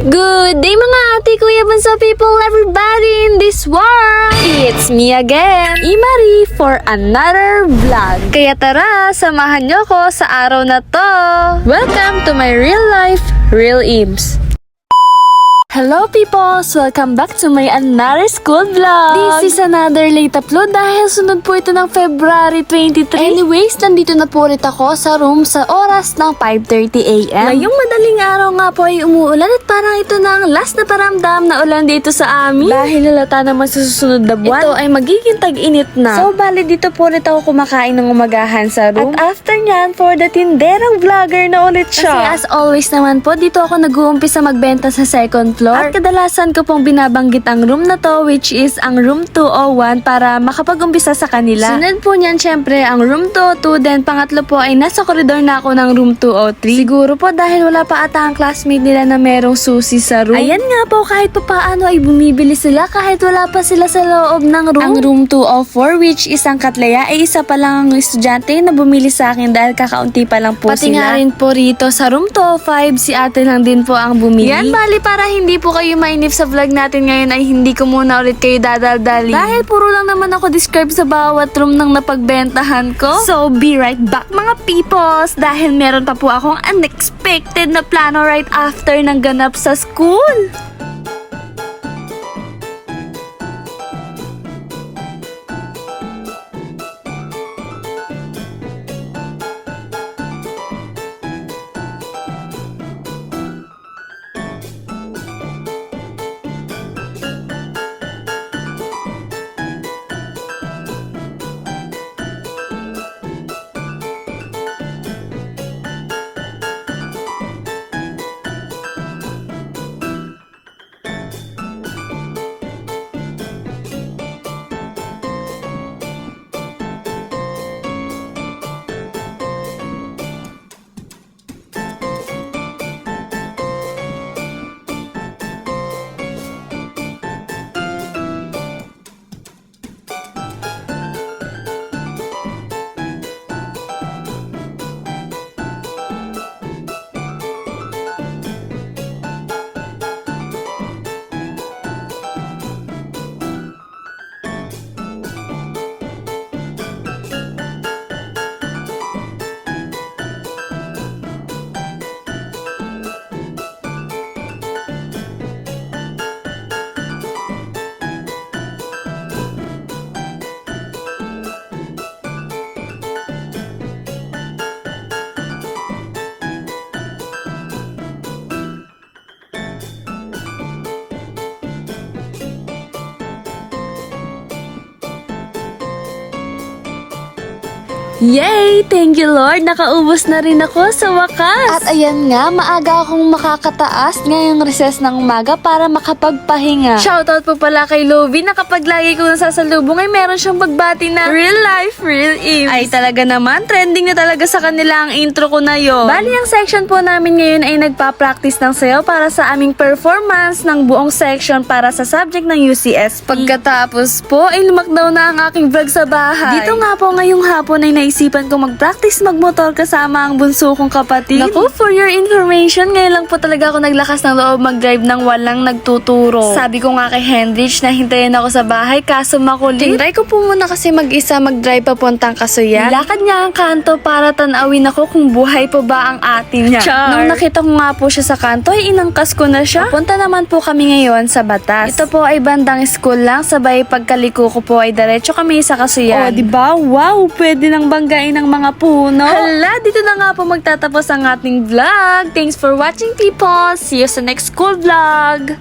Good day mga ate, kuya, bunso people, everybody in this world! It's me again, Imari, for another vlog. Kaya tara, samahan nyo ko sa araw na to. Welcome to my real life, Real Ims. Hello peoples! Welcome back to my another school vlog! This is another late upload dahil sunod po ito ng February 23. Anyways, nandito na po ulit ako sa room sa oras ng 5:30 AM. Ngayong madaling araw nga po ay umuulan at parang ito na ang last na paramdam na ulan dito sa amin. Dahil lalata naman sa susunod na buwan, ito ay magiging tag-init na. So, bali dito po ulit ako kumakain ng umagahan sa room. At after nyan, for the tinderang vlogger na ulit siya. Kasi as always naman po, dito ako nag-uumpisa magbenta sa second floor. At kadalasan ko pong binabanggit ang room na to, which is ang room 201 para makapag-umpisa sa kanila. Sunod po niyan syempre ang room 202, then pangatlo po ay nasa koridor na ako ng room 203. Siguro po dahil wala pa ata ang classmate nila na merong susi sa room. Ayan nga po, kahit pa paano ay bumibili sila kahit wala pa sila sa loob ng room. Ang room 204, which is ang Katlaya, ay isa pa lang ang estudyante na bumili sa akin dahil kakaunti pa lang po sila. Pati nga rin po rito sa room 205, si ate lang din po ang bumili. Yan, bali para hindi po kayo mainip sa vlog natin ngayon ay hindi ko muna ulit kayo dadaldali. Dahil puro lang naman ako describe sa bawat room ng napagbentahan ko. So, be right back mga peoples! Dahil meron pa po akong unexpected na plano right after ng ganap sa school. Yay! Thank you Lord! Nakaubos na rin ako sa wakas! At ayan nga, maaga akong makakataas ngayong recess ng umaga para makapagpahinga. Shoutout po pala kay Lovie na kapag lagi ko nasasalubong ay meron siyang pagbati na Real Life, Real Ims. Ay talaga naman, trending na talaga sa kanila ang intro ko na yon. Bali ang section po namin ngayon ay nagpa-practice ng sayaw para sa aming performance ng buong section para sa subject ng UCSP. Pagkatapos po ay lumakdaw na ang aking vlog sa bahay. Dito nga po ngayong hapon ay naisipan ko mag-practice magmotor kasama ang bunso kong kapatid. Naku, for your information, ngayon lang po talaga ako naglakas ng loob mag-drive nang walang nagtuturo. Sabi ko nga kay Hendrich na hintayin ako sa bahay kaso makulit. Tinry ko po muna kasi mag-isa mag-drive papuntang Casuyan. Nilakad niya ang kanto para tanawin ako kung buhay pa ba ang atin niya. Char. Nung nakita ko nga po siya sa kanto ay inangkas ko na siya. Papunta naman po kami ngayon sa Batas. Ito po ay bandang school lang, sabay pagkaliko ko po ay diretso kami sa Casuyan. Oh, diba? Wow! Pwede nang banggain ng mga puno. Hala, dito na nga po magtatapos ang ating vlog. Thanks for watching people. See you sa next school vlog.